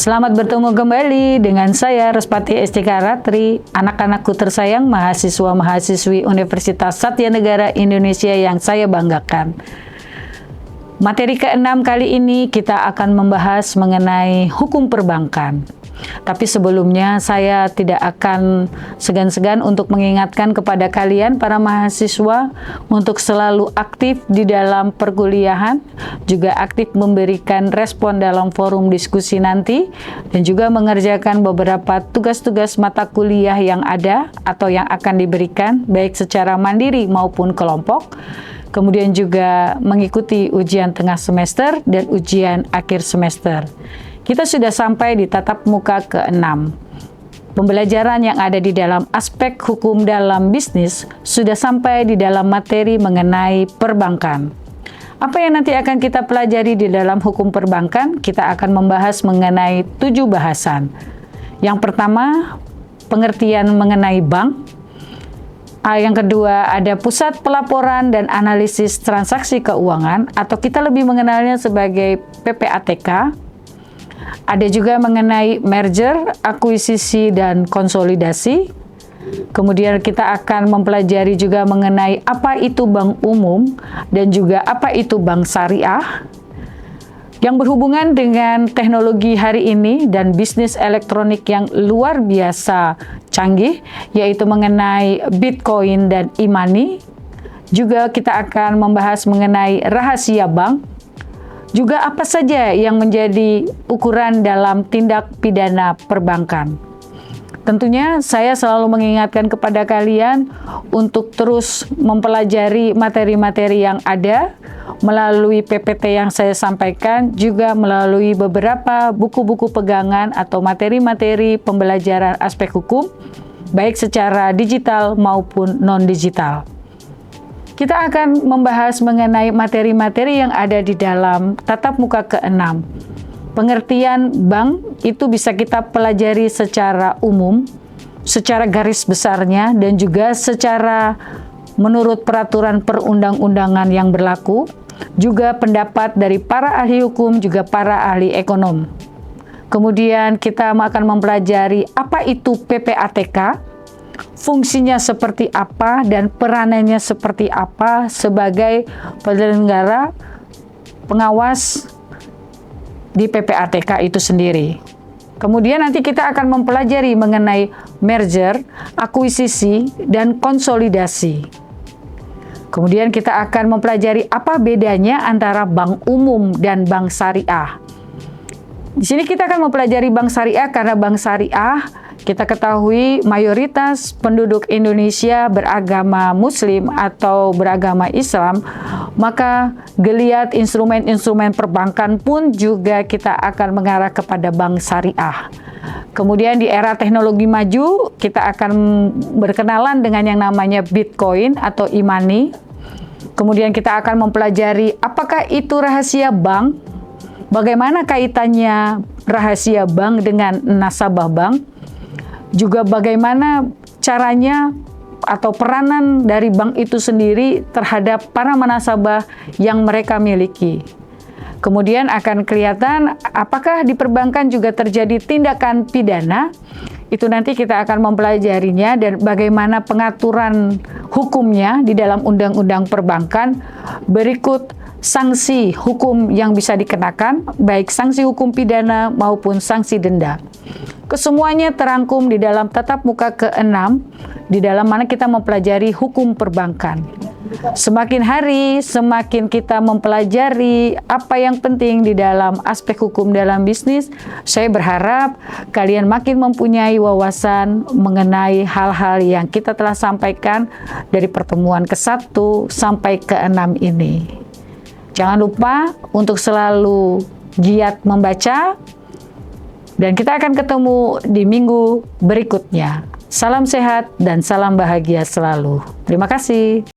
Selamat bertemu kembali dengan saya Respati STK Ratri, anak-anakku tersayang, mahasiswa-mahasiswi Universitas Satya Negara Indonesia yang saya banggakan. Materi ke-6 kali ini kita akan membahas mengenai hukum perbankan. Tapi sebelumnya saya tidak akan segan-segan untuk mengingatkan kepada kalian para mahasiswa untuk selalu aktif di dalam perkuliahan, juga aktif memberikan respon dalam forum diskusi nanti, dan juga mengerjakan beberapa tugas-tugas mata kuliah yang ada atau yang akan diberikan baik secara mandiri maupun kelompok. Kemudian juga mengikuti ujian tengah semester dan ujian akhir semester. Kita sudah sampai di tatap muka ke-6. Pembelajaran yang ada di dalam aspek hukum dalam bisnis sudah sampai di dalam materi mengenai perbankan. Apa yang nanti akan kita pelajari di dalam hukum perbankan? Kita akan membahas mengenai 7 bahasan. Yang pertama, pengertian mengenai bank. Yang kedua, ada pusat pelaporan dan analisis transaksi keuangan, atau kita lebih mengenalnya sebagai PPATK. Ada juga mengenai merger, akuisisi, dan konsolidasi. Kemudian kita akan mempelajari juga mengenai apa itu bank umum dan juga apa itu bank syariah. Yang berhubungan dengan teknologi hari ini dan bisnis elektronik yang luar biasa canggih, yaitu mengenai Bitcoin dan e-money. Juga kita akan membahas mengenai rahasia bank. Juga apa saja yang menjadi ukuran dalam tindak pidana perbankan. Tentunya saya selalu mengingatkan kepada kalian untuk terus mempelajari materi-materi yang ada melalui PPT yang saya sampaikan, juga melalui beberapa buku-buku pegangan atau materi-materi pembelajaran aspek hukum, baik secara digital maupun non-digital. Kita akan membahas mengenai materi-materi yang ada di dalam tatap muka ke-6. Pengertian bank itu bisa kita pelajari secara umum, secara garis besarnya, dan juga secara menurut peraturan perundang-undangan yang berlaku, juga pendapat dari para ahli hukum, juga para ahli ekonom. Kemudian kita akan mempelajari apa itu PPATK, fungsinya seperti apa, dan peranannya seperti apa sebagai penyelenggara pengawas di PPATK itu sendiri. Kemudian nanti kita akan mempelajari mengenai merger, akuisisi, dan konsolidasi. Kemudian kita akan mempelajari apa bedanya antara bank umum dan bank syariah. Di sini kita akan mempelajari bank syariah karena bank syariah kita ketahui mayoritas penduduk Indonesia beragama Muslim atau beragama Islam, maka geliat instrumen-instrumen perbankan pun juga kita akan mengarah kepada bank syariah. Kemudian di era teknologi maju, kita akan berkenalan dengan yang namanya Bitcoin atau e-money. Kemudian kita akan mempelajari apakah itu rahasia bank, bagaimana kaitannya rahasia bank dengan nasabah bank, juga bagaimana caranya atau peranan dari bank itu sendiri terhadap para nasabah yang mereka miliki. Kemudian akan kelihatan apakah di perbankan juga terjadi tindakan pidana. Itu nanti kita akan mempelajarinya dan bagaimana pengaturan hukumnya di dalam undang-undang perbankan. Berikut sanksi hukum yang bisa dikenakan, baik sanksi hukum pidana maupun sanksi denda. Kesemuanya terangkum di dalam tatap muka ke-6, di dalam mana kita mempelajari hukum perbankan. Semakin hari, semakin kita mempelajari apa yang penting di dalam aspek hukum dalam bisnis, saya berharap kalian makin mempunyai wawasan mengenai hal-hal yang kita telah sampaikan dari pertemuan ke-1 sampai ke-6 ini. Jangan lupa untuk selalu giat membaca, dan kita akan ketemu di minggu berikutnya. Salam sehat dan salam bahagia selalu. Terima kasih.